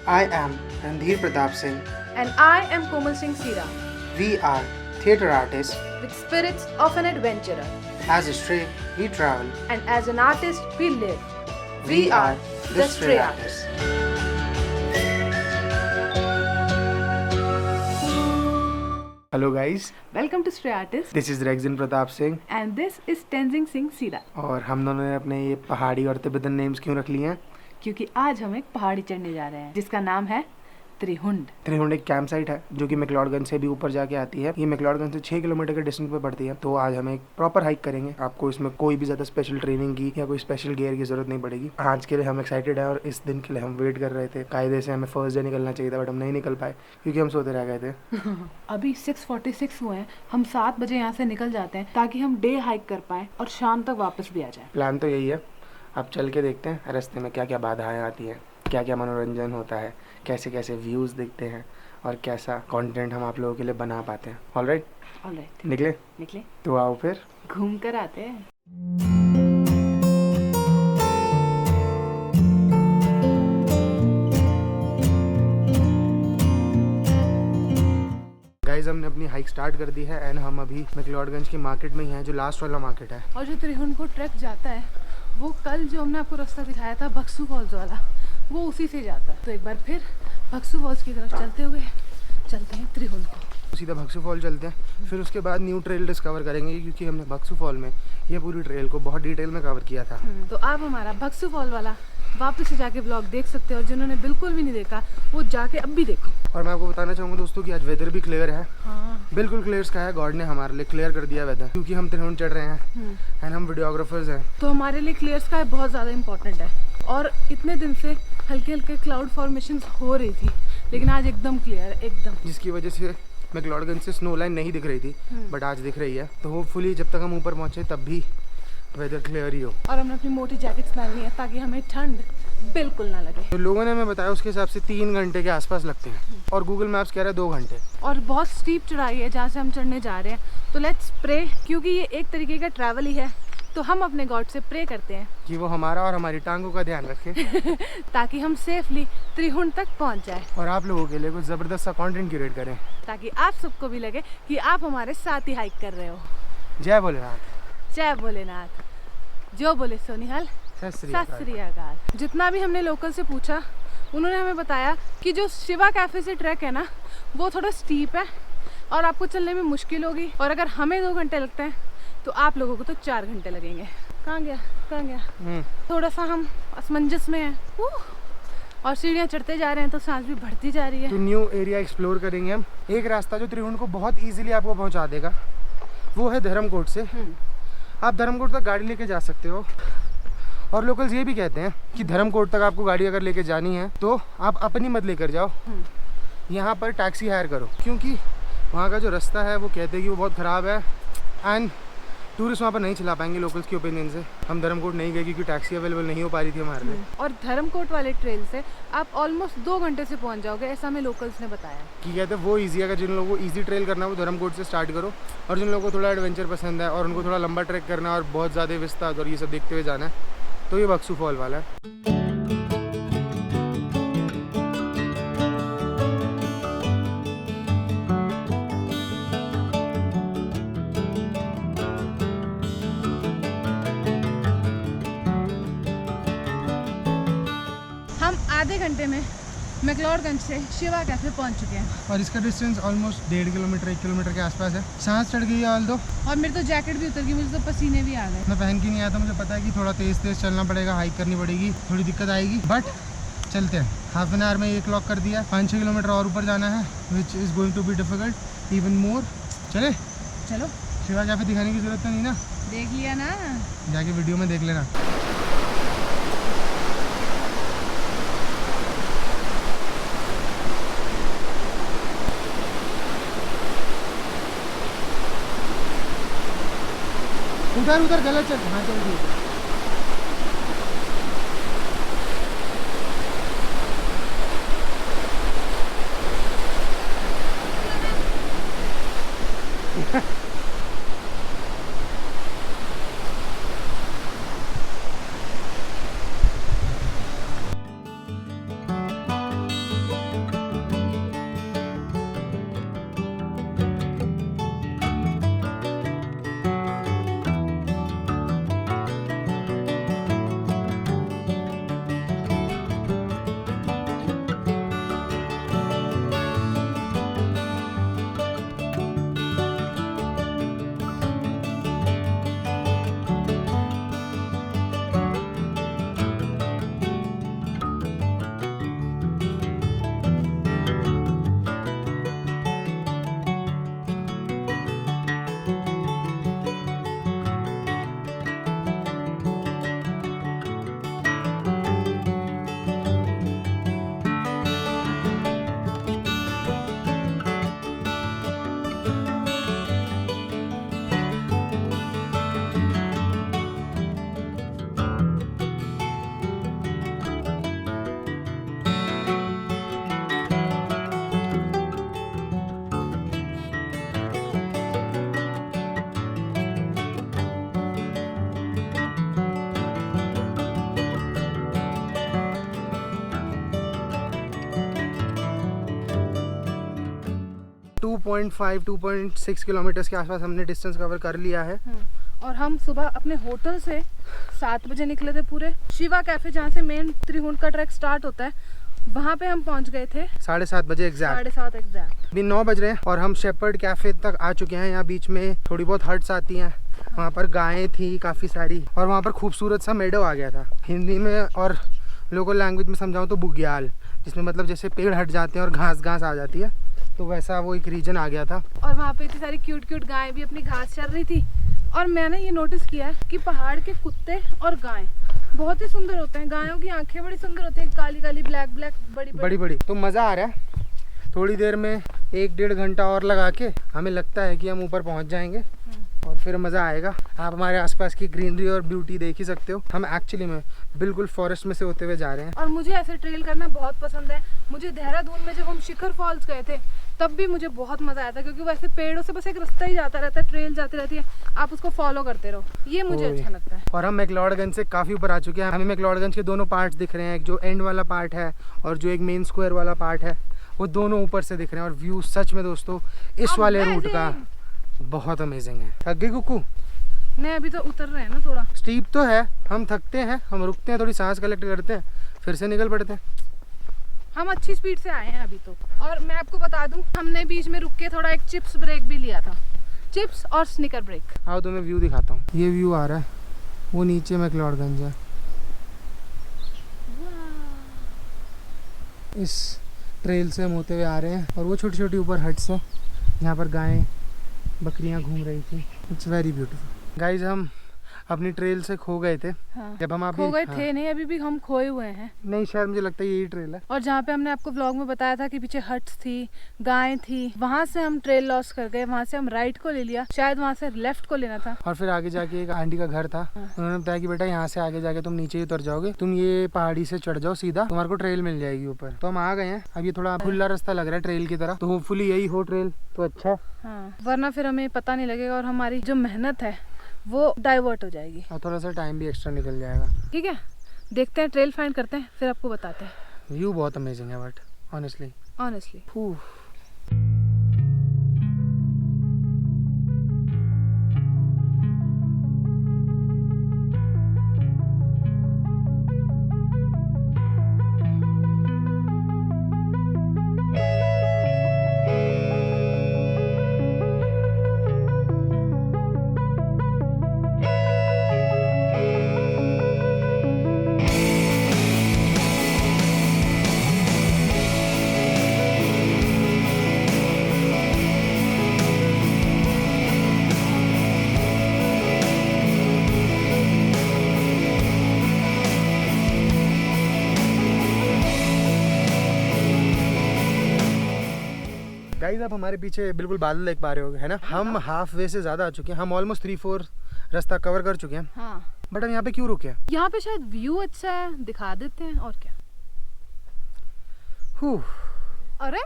I am Randhir Pratap Singh. And I am Komal Singh Sira, We are theatre artists. with spirits of an adventurer. As a stray, we travel. And as an artist, we live. We are the Stray Artists. Hello guys, Welcome to Stray Artist. this is Rexin Pratap Singh. And this is Tenzing Singh Sira. और हम दोनों ने अपने ये पहाड़ी और Tibetan names क्यों रख लिए हैं? क्योंकि आज हम एक पहाड़ी चढ़ने जा रहे हैं जिसका नाम है त्रिहुंड। त्रिहुंड एक कैंप साइट है जो कि मैक्लोडगंज से भी ऊपर जाके आती है। ये मैक्लोडगंज से 6 किलोमीटर के डिस्टेंस पे पड़ती है। तो आज हम एक प्रॉपर हाइक करेंगे। आपको इसमें कोई भी ज्यादा स्पेशल ट्रेनिंग की या कोई स्पेशल गियर की जरूरत नहीं पड़ेगी। आज के लिए हम एक्साइटेड है और इस दिन के लिए हम वेट कर रहे थे। कायदे से हमें फर्स्ट डे निकलना चाहिए था बट हम नहीं निकल पाए क्योंकि हम सोते रह गए थे। अभी 6:46 हुए हैं। हम 7 बजे यहाँ से निकल जाते हैं ताकि हम डे हाइक कर पाए और शाम तक वापस भी आ जाए। प्लान तो यही है। अब चल के देखते हैं रास्ते में क्या क्या बाधाएं आती हैं, क्या क्या मनोरंजन होता है, कैसे कैसे व्यूज़ दिखते हैं और कैसा कंटेंट हम आप लोगों के लिए बना पाते हैं। ऑलराइट, ऑलराइट, निकले निकले, तो आओ फिर घूम कर आते हैं। गाइस हमने अपनी हाइक स्टार्ट कर दी है एंड हम अभी मैक्लोडगंज की मार्केट में ही हैं जो लास्ट वाला मार्केट है। और जो त्रिहुंड को ट्रैक जाता है वो कल जो हमने आपको रास्ता दिखाया था बक्सू फॉल्स वाला, वो उसी से जाता है। तो एक बार फिर बक्सू फॉल्स की तरफ चलते हुए चलते हैं त्रिहुंड को। सीधा भक्सू फॉल चलते हैं, फिर उसके बाद न्यू ट्रेल डिस्कवर करेंगे क्योंकि हमने भक्सू फॉल में ये पूरी ट्रेल को बहुत डिटेल में कवर किया था। तो आप हमारा बक्सू फॉल वाला वापस से जाके ब्लॉग देख सकते हो और जिन्होंने बिल्कुल भी नहीं देखा वो जाके अब भी देखो। और मैं आपको बताना चाहूँगा दोस्तों कि आज वेदर भी क्लियर है। हाँ, बिल्कुल क्लियर स्काई है। गॉड ने हमारे लिए क्लियर कर दिया वेदर क्योंकि हम त्रिहुंड चढ़ रहे हैं एंड हम वीडियोग्राफर्स हैं। तो हमारे लिए क्लियर स्काई बहुत ज़्यादा इंपॉर्टेंट है। और इतने दिन से हल्के हल्के क्लाउड फॉर्मेशन हो रही थी लेकिन आज एकदम क्लियर, एकदम। जिसकी वजह से मैक्लोडगंज से स्नो लाइन नहीं दिख रही थी बट आज दिख रही है। तो होपफुली जब तक हम ऊपर पहुंचे तब भी वेदर क्लियर ही हो। और हमने अपनी मोटी जैकेट्स पहनी है ताकि हमें ठंड बिल्कुल ना लगे। तो लोगों ने हमें बताया उसके हिसाब से 3 घंटे के आसपास लगते हैं और गूगल मैप्स कह रहा है 2 घंटे। और बहुत स्टीप चढ़ाई है जहाँ से हम चढ़ने जा रहे हैं। तो लेट्स प्रे, क्योंकि ये एक तरीके का ट्रैवल ही है तो हम अपने गॉड से प्रे करते हैं कि वो हमारा और हमारी टांगों का ध्यान रखे ताकि हम सेफली त्रिहुंड तक पहुँच जाए और आप लोगों के लिए कुछ ज़बरदस्त सा कंटेंट क्रिएट करें ताकि आप सबको भी लगे कि आप हमारे साथ ही हाइक कर रहे हो। जय भोलेनाथ। जय भोलेनाथ। जो बोले सोनिहाल, सत श्री सत अकाल। श्री अकाल। जितना भी हमने लोकल से पूछा उन्होंने हमें बताया कि जो शिवा कैफे से ट्रैक है ना वो थोड़ा स्टीप है और आपको चलने में मुश्किल होगी। और अगर हमें 2 घंटे लगते हैं तो आप लोगों को तो 4 घंटे लगेंगे। कहाँ गया? थोड़ा सा हम असमंजस में हैं। और सीढ़ियाँ चढ़ते जा रहे हैं तो सांस भी बढ़ती जा रही है। तो न्यू एरिया एक्सप्लोर करेंगे हम। एक रास्ता जो त्रिहुंड को बहुत इजीली आपको पहुंचा देगा वो है धर्मकोट से। आप धर्मकोट तक गाड़ी लेके जा सकते हो और लोकल्स ये भी कहते हैं कि धर्मकोट तक आपको गाड़ी अगर लेके जानी है तो आप अपनी मत लेकर जाओ, यहाँ पर टैक्सी हायर करो क्योंकि वहाँ का जो रास्ता है वो कहते हैं कि वो बहुत ख़राब है एंड टूरिस्ट वहाँ पर नहीं चला पाएंगे। लोकल्स के ओपिनियन से हम धर्मकोट नहीं गए क्योंकि टैक्सी अवेलेबल नहीं हो पा रही थी हमारे लिए। और धर्मकोट वाले ट्रेल से आप ऑलमोस्ट 2 घंटे से पहुंच जाओगे, ऐसा हमें लोकल्स ने बताया। कि कहते हैं वो ईजी, अगर जिन लोगों को ईजी ट्रेल करना है वो धर्मकोट से स्टार्ट करो और जिन लोगों को थोड़ा एडवेंचर पसंद है और उनको थोड़ा लंबा ट्रैक करना है और बहुत ज़्यादा विस्तार और ये सब देखते हुए जाना है तो ये बक्सू फॉल वाला है। हम आधे घंटे में मैक्लोडगंज से शिवा कैफे पहुंच चुके हैं और इसका डिस्टेंस ऑलमोस्ट 1.5 किलोमीटर 1 किलोमीटर के आसपास है। सांस चढ़ गई है ऑल दो। और मेरी तो जैकेट भी उतर गई, मुझे तो पसीने भी आ गए। मैं पहन के नहीं आया था, मुझे पता है कि थोड़ा तेज़ तेज़ चलना पड़ेगा, हाइक करनी पड़ेगी, थोड़ी दिक्कत आएगी बट चलते हैं। हाफ एन आवर में ये क्लॉक कर दिया। 5-6 किलोमीटर और ऊपर जाना है which is going to be difficult even more. चले चलो, शिवा कैफे दिखाने की जरूरत तो नहीं ना, देख लिया ना। जाके वीडियो में देख लेना। उधर उधर गलत चल। हाँ चल ठीक है। 2.5 2.6 किलोमीटर्स के आसपास हमने डिस्टेंस कवर कर लिया है। और हम सुबह अपने होटल से 7 बजे निकले थे पूरे। शिवा कैफे जहाँ से मेन त्रिहुंड का ट्रैक स्टार्ट होता है वहाँ पे हम पहुँच गए थे 7:30 बजे एग्जैक्ट। 7:30 एग्जैक्ट। अभी 9 बज रहे हैं और हम शेपर्ड कैफे तक आ चुके हैं। यहाँ बीच में थोड़ी बहुत हट्स आती हैं, वहाँ पर गायें थी काफ़ी सारी और वहाँ पर खूबसूरत सा मेडो आ गया था। हिंदी में और लोकल लैंग्वेज में समझाऊँ तो बुग्याल, जिसमें मतलब जैसे पेड़ हट जाते हैं और घास घास आ जाती है, तो वैसा वो एक रीजन आ गया था। और वहाँ पे इतनी सारी क्यूट क्यूट गायें भी अपनी घास चर रही थी। और मैंने ये नोटिस किया है कि पहाड़ के कुत्ते और गायें बहुत ही सुंदर होते हैं। गायों की आंखें बड़ी सुंदर होती हैं, काली काली ब्लैक ब्लैक बड़ी बड़ी। तो मज़ा आ रहा है। थोड़ी देर में 1-1.5 घंटा और लगा के हमें लगता है कि हम ऊपर पहुंच जाएंगे और फिर मज़ा आएगा। आप हमारे आसपास की ग्रीनरी और ब्यूटी देख ही सकते हो। हम एक्चुअली में बिल्कुल फॉरेस्ट में से होते हुए जा रहे हैं। और मुझे ऐसे ट्रेल करना बहुत पसंद है। मुझे देहरादून में जब हम शिखर फॉल्स गए थे तब भी मुझे बहुत मज़ा आया था, क्योंकि वैसे पेड़ों से बस एक रास्ता ही जाता रहता है, ट्रेल जाती रहती है, आप उसको फॉलो करते रहो। ये मुझे अच्छा लगता है। और हम मैक्लोडगंज से काफ़ी ऊपर आ चुके हैं। हमें मैक्लोडगंज के दोनों पार्ट्स दिख रहे हैं, एक जो एंड वाला पार्ट है और जो एक मेन स्क्वायर वाला पार्ट है, वो दोनों ऊपर से दिख रहे हैं। और व्यू सच में दोस्तों इस वाले रूट का बहुत अमेजिंग है। थक गई कुकू? नहीं, अभी तो उतर रहे हैं ना, थोड़ा स्टीप तो है। हम थकते हैं, हम रुकते हैं, थोड़ी सांस कलेक्ट करते हैं, फिर से निकल पड़ते हैं। हम अच्छी स्पीड से आए हैं अभी तो। और मैं आपको बता दूं, हमने बीच में रुक के थोड़ा एक चिप्स ब्रेक भी लिया था। चिप्स और स्निकर ब्रेक। आओ तुम्हें व्यू दिखाता हूँ। ये व्यू आ रहा है, वो नीचे मैक्लोडगंज है। इस ट्रेल से हम होते हुए आ रहे हैं और वो छोटी छोटी ऊपर हट्स है जहाँ पर गायें बकरियाँ घूम रही थी। It's very beautiful. गाइज हम अपनी ट्रेल से खो गए थे। हाँ, जब हम खो गए थे नहीं, अभी भी हम खोए हुए हैं। नहीं, शायद मुझे लगता है यही ट्रेल है। और जहाँ पे हमने आपको व्लॉग में बताया था कि पीछे हट्स थी, गायें थी, वहाँ से हम ट्रेल लॉस कर गए। वहाँ से हम राइट को ले लिया, शायद वहाँ से लेफ्ट को लेना था। और फिर आगे जाके एक आंटी का घर था। उन्होंने बताया कि बेटा यहाँ से आगे जाके तुम नीचे ही उतर जाओगे, तुम ये पहाड़ी से चढ़ जाओ सीधा, तुम्हारे को ट्रेल मिल जाएगी ऊपर। तो हम आ गए हैं। अब ये थोड़ा खुला रास्ता लग रहा है ट्रेल की तरह, तो होपफुली यही हो ट्रेल तो अच्छा। हाँ, वरना फिर हमें पता नहीं लगेगा और हमारी जो मेहनत है वो डाइवर्ट हो जाएगी और थोड़ा सा टाइम भी एक्स्ट्रा निकल जाएगा। ठीक है, देखते हैं, ट्रेल फाइंड करते हैं, फिर आपको बताते हैं। व्यू बहुत अमेजिंग है बट ऑनेस्टली। गाइस आप हमारे पीछे बिल्कुल बादल देख पा रहे हो, है ना? हम हाफ वे से ज्यादा आ चुके हैं। हम ऑलमोस्ट 3-4 रास्ता कवर कर चुके हैं। हाँ। बट हम यहाँ पे क्यों रुके हैं? यहाँ पे शायद व्यू अच्छा है, दिखा देते हैं और क्या। अरे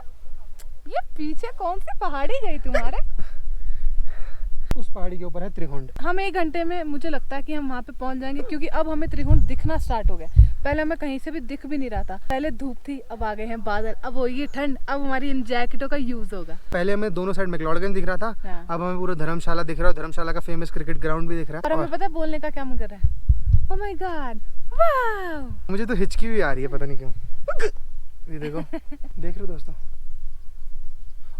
ये पीछे कौन सी पहाड़ी गई तुम्हारे? उस पहाड़ी के ऊपर है त्रिहुंड। हम 1 घंटे में मुझे लगता है कि हम वहाँ पे पहुँच जाएंगे, क्योंकि अब हमें त्रिहुंड दिखना स्टार्ट हो गया। पहले हमें कहीं से भी दिख भी नहीं रहा था। पहले धूप थी, अब आ गए हैं बादल, अब वो ये ठंड, अब हमारी इन जैकेटों का यूज होगा। पहले हमें दोनों साइड मैक्लोडगंज दिख रहा था। हाँ। अब हमें पूरा धर्मशाला दिख रहा है। धर्मशाला का फेमस क्रिकेट ग्राउंड भी दिख रहा है। और हमें पता है बोलने का क्या मन कर रहा है? Oh my God, wow. मुझे तो हिचकी भी आ रही है, पता नहीं क्यों। ये देखो, देख रहे हो दोस्तों,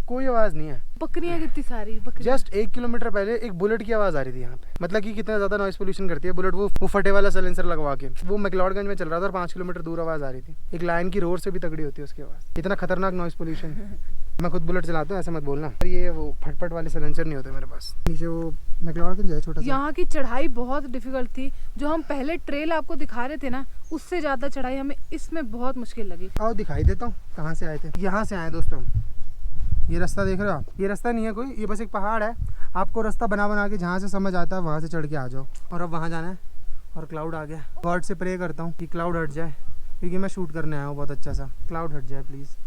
कोई आवाज नहीं है। बकरियां कितनी सारी बकरियां। जस्ट 1 किलोमीटर पहले एक बुलेट की आवाज आ रही थी यहाँ पे। मतलब कि कितना ज्यादा नॉइस पोल्यूशन करती है बुलेट, वो फटे वाला साइलेंसर लगवा के। वो मैक्लोडगंज में चल रहा था और 5 किलोमीटर दूर आवाज आ रही थी। एक लायन की रोर से भी तगड़ी होती है उसकी आवाज। इतना खतरनाक नॉइस पोल्यूशन। मैं खुद बुलेट चलाता हूँ, ऐसा मत बोलना। पर ये वो फटफट वाले साइलेंसर नहीं होते मेरे पास। नीचे वो मैक्लोडगंज है छोटा सा। यहाँ की चढ़ाई बहुत डिफिकल्ट थी। जो हम पहले ट्रेल आपको दिखा रहे थे ना, उससे ज्यादा चढ़ाई हमें इसमें बहुत मुश्किल लगी। आओ दिखाई देता हूँ कहाँ से आए थे। यहाँ से आए दोस्तों। ये रास्ता देख रहे हो आप? ये रास्ता नहीं है कोई, ये बस एक पहाड़ है। आपको रास्ता बना बना के जहाँ से समझ आता है वहाँ से चढ़ के आ जाओ। और अब वहाँ जाना है और क्लाउड आ गया। गॉड से प्रे करता हूँ कि क्लाउड हट जाए, क्योंकि मैं शूट करने आया हूँ बहुत अच्छा सा। क्लाउड हट जाए प्लीज़।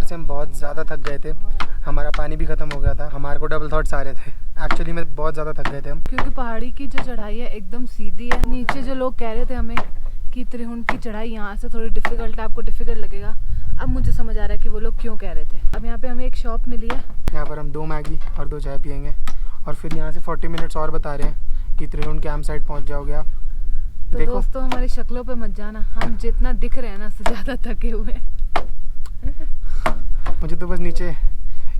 से हम बहुत ज़्यादा थक गए थे, हमारा पानी भी ख़त्म हो गया था, हमारे को डबल थॉट्स आ रहे थे एक्चुअली में, बहुत ज़्यादा थक गए थे हम। क्योंकि पहाड़ी की जो चढ़ाई है एकदम सीधी है। नीचे जो लोग कह रहे थे हमें कि त्रिहुंड की चढ़ाई यहाँ से थोड़ी डिफिकल्ट है, आपको डिफिकल्ट लगेगा, अब मुझे समझ आ रहा है कि वो लोग क्यों कह रहे थे। अब यहाँ पे हमें एक शॉप मिली है, यहाँ पर हम 2 मैगी और 2 चाय पियेंगे और फिर यहाँ से 40 मिनट्स और बता रहे हैं कि त्रिहुंड कैंप साइट पहुँच जाओगे आप। तो देखो दोस्तों हमारी शक्लों पे मत जाना, हम जितना दिख रहे हैं ना उससे ज़्यादा थके हुए हैं। मुझे तो बस नीचे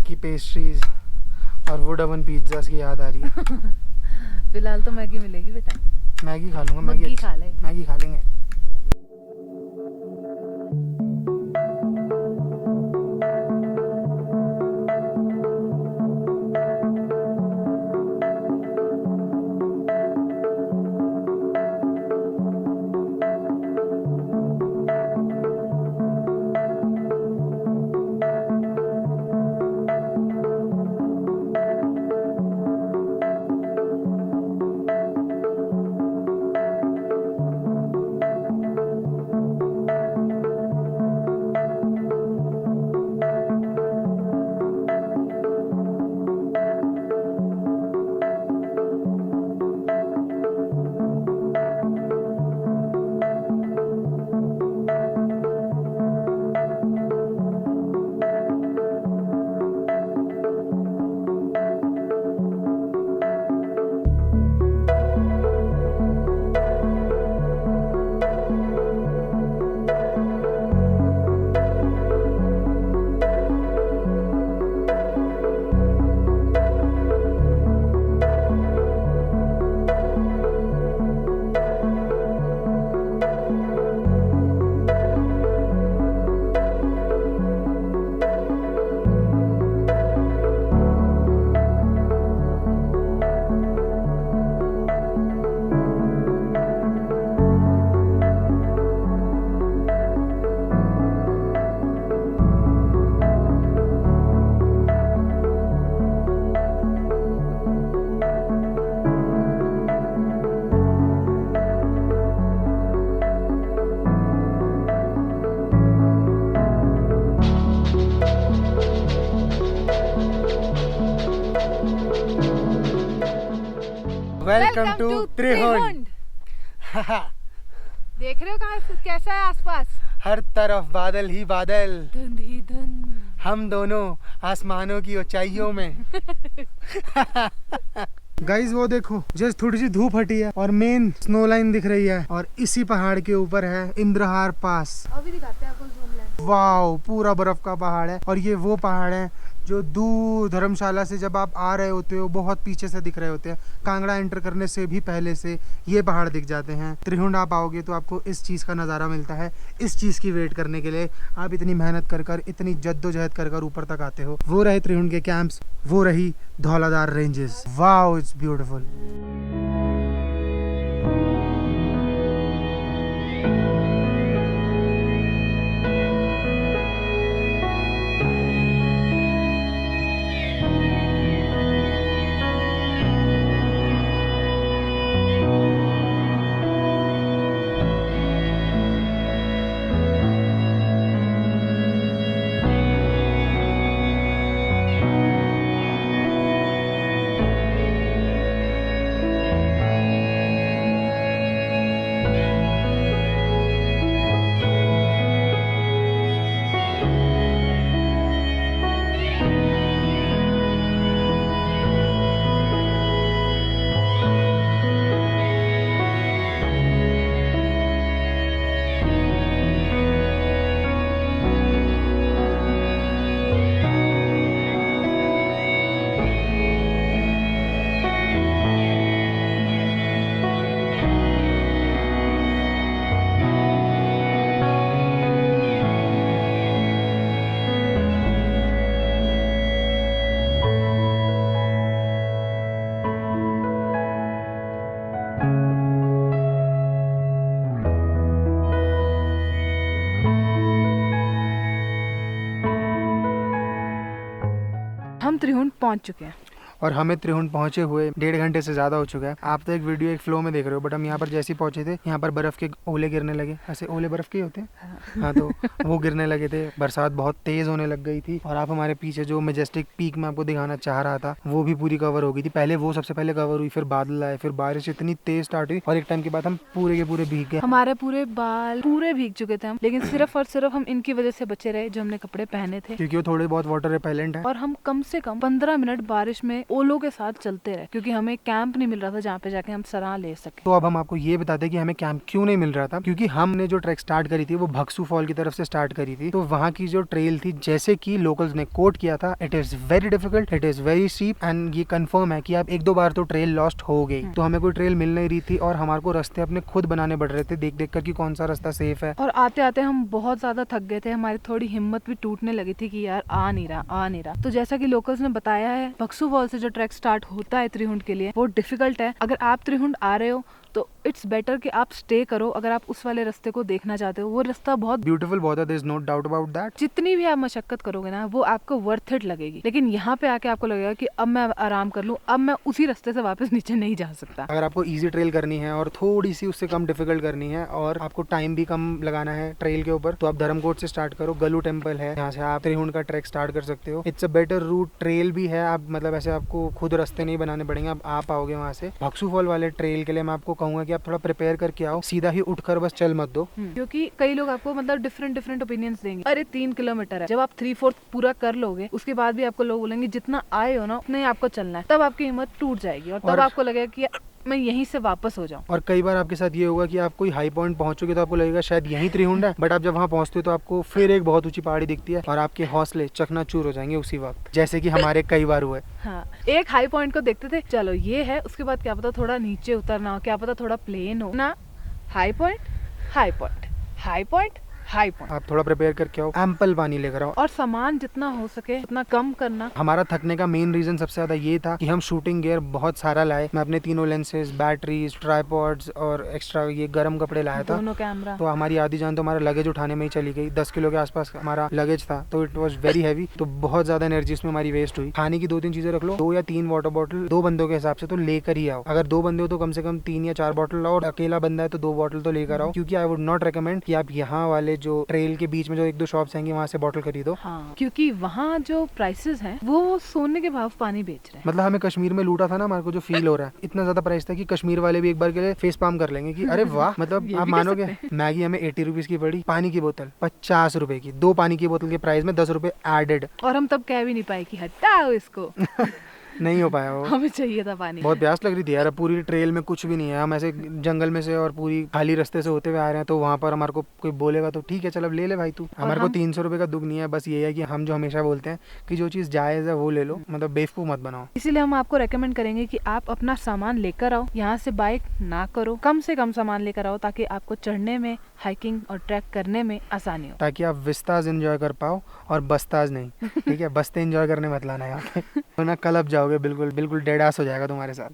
की पेस्ट्रीज और वुड ओवन पिज्ज़ास की याद आ रही है। फिलहाल तो मैगी मिलेगी बेटा, मैगी खा लूँगा, मग्गी खा ले। मैगी खा लेंगे। Welcome to Triund. देख रहे हो कहाँ कैसा है आसपास, हर तरफ बादल ही बादल, धुंध ही धुंध, हम दोनों आसमानों की ऊंचाइयों में। गाइस वो देखो, जस्ट थोड़ी सी धूप हटी है और मेन स्नो लाइन दिख रही है और इसी पहाड़ के ऊपर है इंद्रहार पास। अभी दिखाते हैं आपको ज़ूम लेंस। वाओ, पूरा बर्फ का पहाड़ है और ये वो पहाड़ है जो दूर धर्मशाला से जब आप आ रहे होते हो बहुत पीछे से दिख रहे होते हैं। कांगड़ा एंटर करने से भी पहले से ये पहाड़ दिख जाते हैं। त्रिहुंड आप आओगे तो आपको इस चीज़ का नज़ारा मिलता है। इस चीज़ की वेट करने के लिए आप इतनी मेहनत कर कर, इतनी जद्दोजहद कर कर ऊपर तक आते हो। वो रहे त्रिहुंड के कैंप्स, वो रही Dhauladhar ranges. Wow, it's beautiful. हम त्रिहुंड पहुंच चुके हैं और हमें त्रिहुंड पहुंचे हुए 1.5 घंटे से ज़्यादा हो चुका है। आप तो एक वीडियो एक फ्लो में देख रहे हो, बट हम यहाँ पर जैसे ही पहुंचे थे, यहाँ पर बर्फ़ के ओले गिरने लगे। ऐसे ओले बर्फ़ के होते हैं, हाँ, तो वो गिरने लगे थे। बरसात बहुत तेज़ होने लग गई थी और आप हमारे पीछे जो मैजेस्टिक पीक में आपको दिखाना चाह रहा था, वो भी पूरी कवर हो गई थी। पहले वो सबसे पहले कवर हुई, फिर बादल आए, फिर बारिश इतनी तेज़ स्टार्ट हुई और एक टाइम के बाद हम पूरे के पूरे भीग गए। हमारे पूरे बाल पूरे भीग चुके थे हम, लेकिन सिर्फ और सिर्फ हम इनकी वजह से बचे रहे जो हमने कपड़े पहने थे, क्योंकि वो थोड़े बहुत वाटर रिपेलेंट है। और हम कम से कम 15 मिनट बारिश में ओलों के साथ चलते रहे, क्योंकि हमें कैंप नहीं मिल रहा था जहाँ पे जाके हम सराह ले सके। तो अब हम आपको ये बताते हैं कि हमें कैंप क्यों नहीं मिल रहा था। क्योंकि हमने जो ट्रैक स्टार्ट करी थी वो भक्सू फॉल की तरफ से स्टार्ट करी थी। तो वहाँ की जो ट्रेल थी, जैसे कि लोकल्स ने कोट किया था, it is very difficult, it is very steep, and ये कंफर्म है कि आप 1-2 बार तो ट्रेल लॉस्ट हो गई। तो हमें कोई ट्रेल मिल नहीं रही थी और हमारे को रास्ते अपने खुद बनाने पड़ रहे थे, देख देख कर कि कौन सा रास्ता सेफ है। और आते आते हम बहुत ज्यादा थक गए थे, हमारी थोड़ी हिम्मत भी टूटने लगी थी कि यार आ नहीं रहा। तो जैसा कि लोकल्स ने बताया है, भक्सू फॉल से जो ट्रैक स्टार्ट होता है त्रिहुंड के लिए, वो डिफिकल्ट है। अगर आप त्रिहुंड आ रहे हो तो इट्स बेटर कि आप स्टे करो। अगर आप उस वाले रास्ते को देखना चाहते हो, वो रास्ता बहुत ब्यूटीफुल बहुत है, there is no doubt about that. जितनी भी आप मशक्कत करोगे ना, वो आपको वर्थ इट लगेगी। लेकिन यहाँ पे आके आपको लगेगा कि अब मैं आराम कर लूँ, अब मैं उसी रास्ते से वापस नीचे नहीं जा सकता। अगर आपको इजी ट्रेल करनी है और थोड़ी सी उससे कम डिफिकल्ट करनी है और आपको टाइम भी कम लगाना है ट्रेल के ऊपर, तो आप धर्मकोट से स्टार्ट करो। गलू टेम्पल है, यहाँ से आप त्रिहुंड का ट्रैक स्टार्ट कर सकते हो। It's a better route, trail भी है। आप मतलब ऐसे आपको खुद रास्ते नहीं बनाने पड़ेंगे, आप आओगे वहाँ से। भक्सू फॉल वाले ट्रेल के लिए मैं आपको कहूंगा कि आप थोड़ा प्रिपेयर करके आओ, सीधा ही उठकर बस चल मत दो। क्योंकि कई लोग आपको मतलब डिफरेंट ओपिनियंस देंगे। अरे 3 किलोमीटर है, जब आप 3/4 पूरा कर लोगे, उसके बाद भी आपको लोग बोलेंगे जितना आए हो ना उतना ही आपको चलना है। तब आपकी हिम्मत टूट जाएगी और तब आपको लगेगा कि मैं यहीं से वापस हो जाऊं। और कई बार आपके साथ ये होगा कि आप कोई हाई पॉइंट पहुंचोगे तो आपको लगेगा शायद यहीं त्रिहुंड है, बट आप जब वहाँ पहुंचते हो तो आपको फिर एक बहुत ऊंची पहाड़ी दिखती है और आपके हौसले चकनाचूर हो जाएंगे उसी वक्त, जैसे कि हमारे कई बार हुए। हाँ, एक हाई पॉइंट को देखते थे, चलो ये है, उसके बाद क्या पता थोड़ा नीचे उतरना हो, क्या पता थोड़ा प्लेन हो ना। High point, high point, high point, high point. आप थोड़ा प्रिपेयर करके आओ, एम्पल पानी लेकर आओ और सामान जितना हो सके उतना कम करना। हमारा थकने का मेन रीजन सबसे ज्यादा ये था कि हम शूटिंग गियर बहुत सारा लाए। मैं अपने 3 लेंसेज, बैटरीज, ट्राइपॉड्स और एक्स्ट्रा ये गर्म कपड़े लाया था, दोनों कैमरा। तो हमारी आधी जान तो हमारा लगेज उठाने में ही चली गई। 10 किलो के आसपास हमारा लगेज था, तो इट वॉज वेरी हैवी, तो बहुत ज्यादा एनर्जी इसमें हमारी वेस्ट हुई। खाने की 2-3 चीजें रख लो, 2 या 3 वाटर बॉटल 2 बंदों के हिसाब से तो लेकर ही आओ। अगर 2 बंदे हो तो कम से कम 3 या 4 बॉटल लाओ, और अकेला बंदा है तो 2 बॉटल तो लेकर आओ। क्योंकि आई वुड नॉट रिकमेंड कि आप यहाँ वाले जो ट्रेल के बीच में जो 1-2 शॉप्स आएंगे वहाँ से बॉटल खरीदो। हाँ, क्योंकि वहाँ जो प्राइसेस हैं वो सोने के भाव पानी बेच रहे हैं। मतलब हमें कश्मीर में लूटा था ना, हमारे को जो फील हो रहा है, इतना ज्यादा प्राइस था कि कश्मीर वाले भी एक बार के लिए फेस पाम कर लेंगे कि अरे वाह। मतलब आप मानोगे, मैगी हमें 80 रुपीज की पड़ी, पानी की बोतल 50 रुपए की, 2 पानी की बोतल के प्राइस में 10 रुपए एडेड। और हम तब कह भी नहीं पाए कि हटाओ इसको। नहीं हो पाया वो, हमें चाहिए था पानी। बहुत प्यास लग रही थी यार। अब पूरी ट्रेल में कुछ भी नहीं है, हम ऐसे जंगल में से और पूरी खाली रास्ते से होते हुए आ रहे हैं, तो वहाँ पर हमारे को कोई बोलेगा तो ठीक है चल अब ले ले भाई तू। हमारे को 300 रुपए का दुख नहीं है, बस ये है कि हम जो हमेशा बोलते हैं कि जो चीज़ जायज़ है वो ले लो, मतलब बेवकूफ मत बनाओ। इसीलिए हम आपको रेकमेंड करेंगे कि आप अपना सामान लेकर आओ, यहाँ से बाइक ना करो, कम से कम सामान लेकर आओ ताकि आपको चढ़ने में, हाइकिंग और ट्रैक करने में आसानी हो, ताकि आप विस्ताज एंजॉय कर पाओ और बस्ताज नहीं, ठीक है। बस्ते एंजॉय करने मत लाना यहाँ पे, वरना कल अब जाओगे बिल्कुल बिल्कुल डेड आस हो जाएगा तुम्हारे साथ।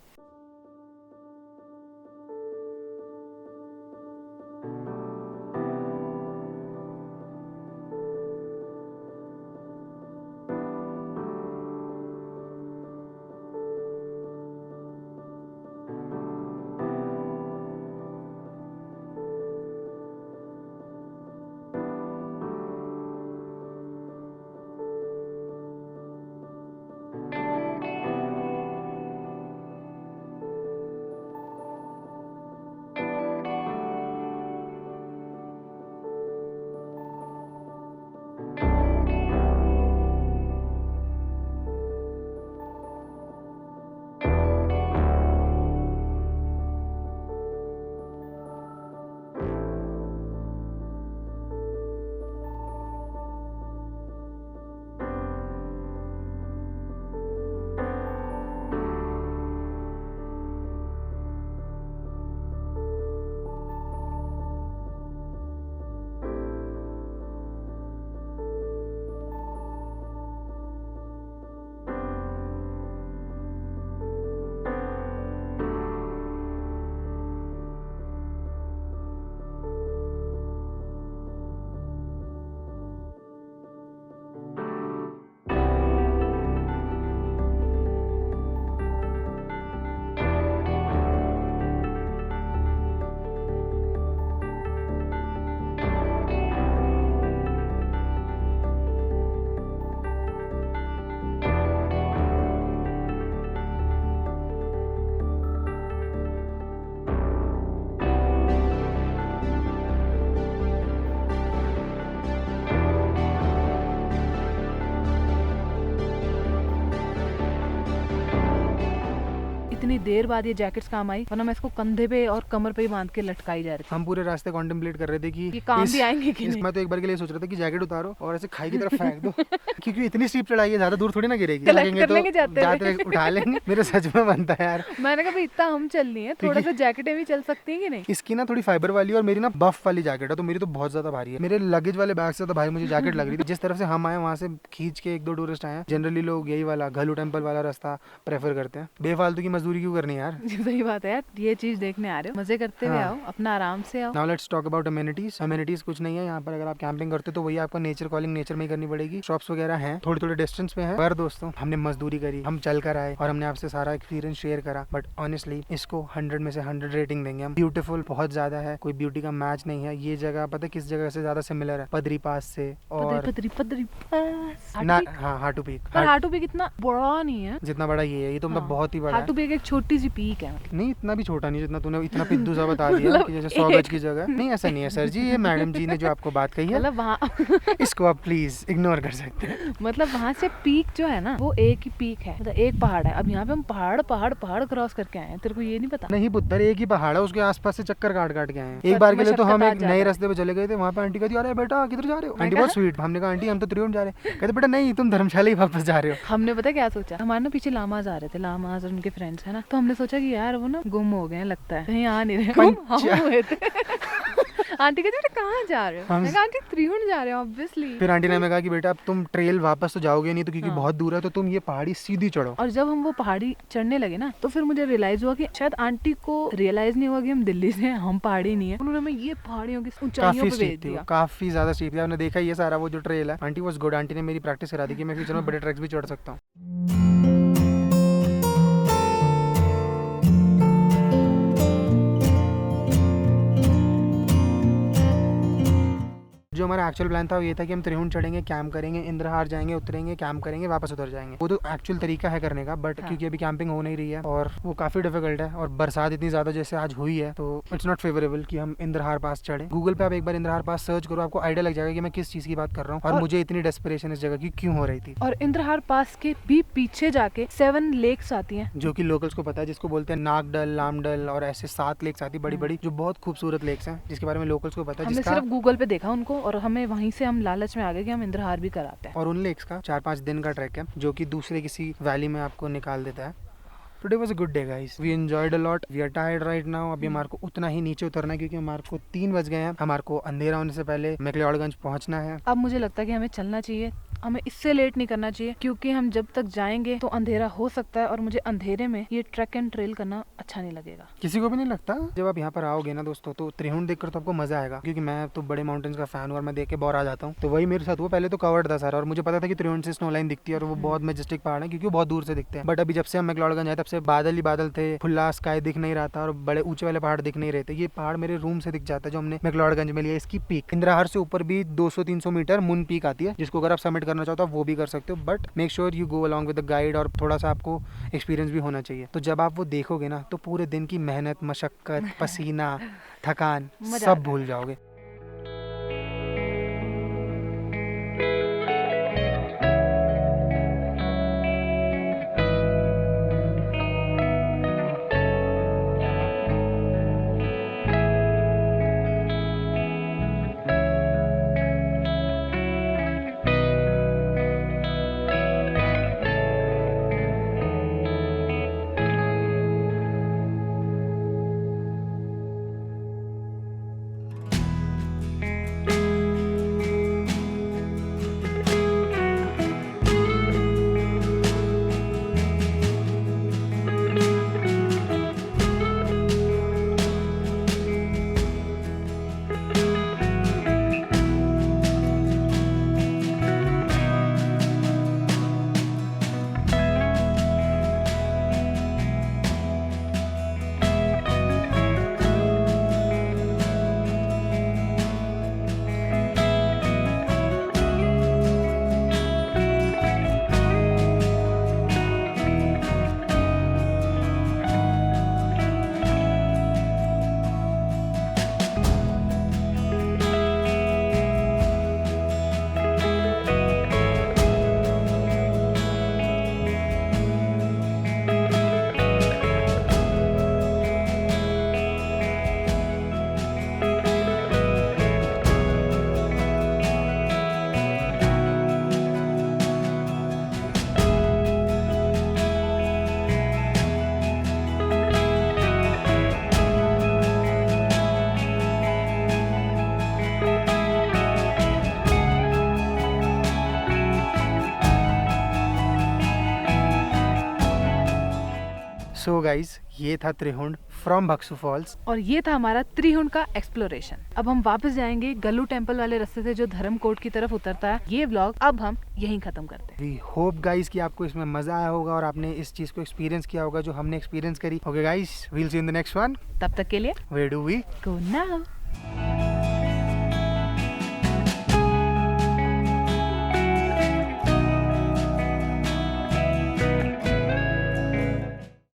इतनी देर बाद ये जैकेट्स काम आई, वरना मैं इसको कंधे पे और कमर पे ही बांध के लटकाई जा रही थी। हम पूरे रास्ते कॉन्टेम्पलेट कर रहे थे कि ये काम भी आएंगे कि नहीं। मैं तो एक बार के लिए सोच रहा था कि जैकेट उतारो और ऐसे खाई की तरफ फेंक दो क्योंकि इतनी स्टीप चढ़ाई है, ज्यादा दूर थोड़ी ना गिरेगी, लगेंगे तो जाते उठा लेंगे। मेरे सच में बनता है यार। मैंने कहा इतना हम चलनी है, थोड़ा सा जैकेटें भी चल सकती है कि नहीं। इसकी ना थोड़ी फाइबर वाली और मेरी ना बफ वाली जैकेट है, तो मेरी तो बहुत ज्यादा भारी है। मेरे लगेज वाले बैग से तो भाई मुझे जैकेट लग रही थी। जिस तरफ से हम आए वहाँ से खींच के 1-2 टूरिस्ट आए हैं। जनरली लोग यही वाला घलू टेम्पल वाला रास्ता प्रेफर करते हैं। बेफालतू की मजदूरी क्यों करनी यार। सही बात है यार, ये चीज देखने आ रहे हो, मजे करते हुए आओ, अपना आराम से आओ। Now let's talk about amenities. Amenities कुछ नहीं है यहाँ पर। अगर आप कैंपिंग करते हो तो वही आपको नेचर कॉलिंग नेचर में ही करनी पड़ेगी। शॉप्स वगैरह हैं, थोड़े थोड़े डिस्टेंस पे है। पर दोस्तों हमने मजदूरी करी, हम चल कर आए और हमने आपसे सारा एक्सपीरियंस शेयर करा। बट ऑनेस्टली इसको 100 में से 100 रेटिंग देंगे हम। ब्यूटीफुल बहुत ज्यादा है, कोई ब्यूटी का मैच नहीं है। ये जगह पता है किस जगह से ज्यादा सिमिलर है? पदरी पास से। और पदरी पास हाँ हाटू पीक। पर हाटू पीक इतना बड़ा नहीं है जितना बड़ा ये है। ये तो मतलब बहुत ही बड़ा है। हाटू पीक एक छोटी सी पीक है। नहीं इतना भी छोटा नहीं जितना तूने इतना पिद्दू सा बता दिया कि जैसे 100 गज की जगह। नहीं ऐसा नहीं है सर जी, ये मैडम जी ने जो आपको बात कही है मतलब वहाँ इसको आप प्लीज इग्नोर कर सकते हैं। मतलब वहाँ से पीक जो है ना वो एक ही पीक है, मतलब एक पहाड़ है। अब यहाँ पे हम पहाड़ क्रॉस करके आए हैं, तेरे को ये नहीं पता? नहीं पुत्र, एक ही पहाड़ है, उसके आसपास से चक्कर काट काट के आए हैं। एक बार के लिए तो हम एक नए रास्ते पे चले गए थे। वहाँ पे आंटी कहती अरे बेटा किधर जा रहे हो? आंटी बहुत स्वीट। हमने कहा आंटी हम तो त्रिवेणी जा रहे हैं। कहते बेटा नहीं तुम धर्मशाला ही वापस जा रहे हो। हमने पता क्या सोचा, हमारे ना पीछे लामाज आ रहे थे, लामाज और उनके फ्रेंड्स है ना, तो हमने सोचा कि यार वो ना गुम हो गए लगता है, कहीं आ नहीं रहे। हम हुए थे। आंटी कहती बेटा कहाँ जा रहे हो? मैं कहा आंटी त्रिवेणी जा रहे हो ऑब्वियसली। फिर आंटी ने हमें कहा कि बेटा अब तुम ट्रेल वापस तो जाओगे नहीं, तो क्योंकि बहुत दूर है तो तुम ये पहाड़ी सीधी चढ़ो। और जब हम वो पहाड़ी चढ़ने लगे ना तो फिर मुझे रियलाइज हुआ कि शायद आंटी को रियलाइज नहीं हुआ कि हम दिल्ली से हैं, हम पहाड़ी नहीं है। उन्होंने हमें ये पहाड़ियों की ऊंचाइयों पे भेज दिया। काफी ज्यादा स्टीप थी। आपने देखा ये सारा वो जो ट्रेल है। Aunty was good. आंटी ने मेरी प्रैक्टिस करा दी कि मैं फ्यूचर में बड़े ट्रैक्स भी चढ़ सकता हूँ। जो हमारा एक्चुअल प्लान था वो ये था कि हम त्रिहुण चढ़ेंगे, कैंप करेंगे, इंद्रहार जाएंगे, उतरेंगे, कैंप करेंगे, वापस उतर जाएंगे। वो तो एक्चुअल तरीका है करने का, बट क्योंकि अभी कैंपिंग हो नहीं रही है और वो काफी डिफिकल्ट है और बरसात इतनी ज्यादा जैसे आज हुई है तो इट्स नॉट फेवरेबल कि हम इंद्रहार पास चढ़े। गूगल पे आप एक बार इंद्रहार पास सर्च करो, आपको आइडिया लग जाएगा कि मैं किस चीज की बात कर रहा हूँ और मुझे इतनी डेस्परेशन इस जगह की क्यों हो रही थी। और इंद्रहार पास के भी पीछे जाके 7 लेक्स आती हैं जो कि लोकल्स को पता है, जिसको बोलते हैं नागडल, लामडल और ऐसे 7 लेक्स आती बड़ी बड़ी, जो बहुत खूबसूरत लेक्स हैं जिसके बारे में लोकल्स को पता है। हमने सिर्फ गूगल पे देखा उनको और हमें वहीं से हम लालच में आ गए कि हम इंद्रहार भी कराते हैं। और उन लेक्स का 4-5 दिन का ट्रैक है जो कि दूसरे किसी वैली में आपको निकाल देता है। Today was a good day guys, we enjoyed a lot, we are tired right now. अभी हमारे को उतना ही नीचे उतरना है क्योंकि हमारे को 3 बज गए हैं। हमारे को अंधेरा होने से पहले मैक्लोडगंज पहुंचना है। अब मुझे लगता है कि हमें चलना चाहिए, हमें इससे लेट नहीं करना चाहिए क्योंकि हम जब तक जाएंगे तो अंधेरा हो सकता है और मुझे अंधेरे में ये ट्रैक एंड ट्रेल करना अच्छा नहीं लगेगा। किसी को भी नहीं लगता। जब आप यहाँ पर आओगे ना दोस्तों तो त्रिहुण देखकर तो आपको मजा आएगा, क्योंकि मैं तो बड़े माउंटेन्स का फैन हूँ और मैं देख के बोर आ जाता हूँ। तो वही मेरे साथ हुआ, पहले तो कवर्ड था सारा और मुझे पता था कि त्रिहुण से स्नो लाइन दिखती है और वो बहुत मैजेस्टिक पहाड़ है क्योंकि वो बहुत दूर से दिखते हैं। बट अभी जब से हम मैक्लोडगंज आए तब से बादल ही बादल थे, खुला स्काई दिख नहीं रहा था और बड़े ऊंचे वाले पहाड़ दिख नहीं रहे थे। ये पहाड़ मेरे रूम से दिख जाता है जो हमने मैक्लोडगंज में लिया। इसकी पीक इंद्रहार से ऊपर भी 200-300 मीटर मुन पीक आती है, जिसको अगर आप सबमिट करना चाहते हो वो भी कर सकते हो, but make sure you go along with the guide और थोड़ा सा आपको एक्सपीरियंस भी होना चाहिए। तो जब आप वो देखोगे ना तो पूरे दिन की मेहनत, मशक्कत, पसीना, थकान सब भूल जाओगे। सो गाइज ये था त्रिहुंड फ्रॉम बक्सू फॉल्स। और ये था हमारा त्रिहुंड का एक्सप्लोरेशन। अब हम वापस जाएंगे गल्लू टेम्पल वाले रास्ते से जो धर्मकोट की तरफ उतरता है। ये व्लॉग अब हम यहीं खत्म करते हैं। वी होप गाइज कि आपको इसमें मजा आया होगा और आपने इस चीज को एक्सपीरियंस किया होगा जो हमने एक्सपीरियंस करी। Okay guys, we'll see in the next one. तब तक के लिए where do we go now.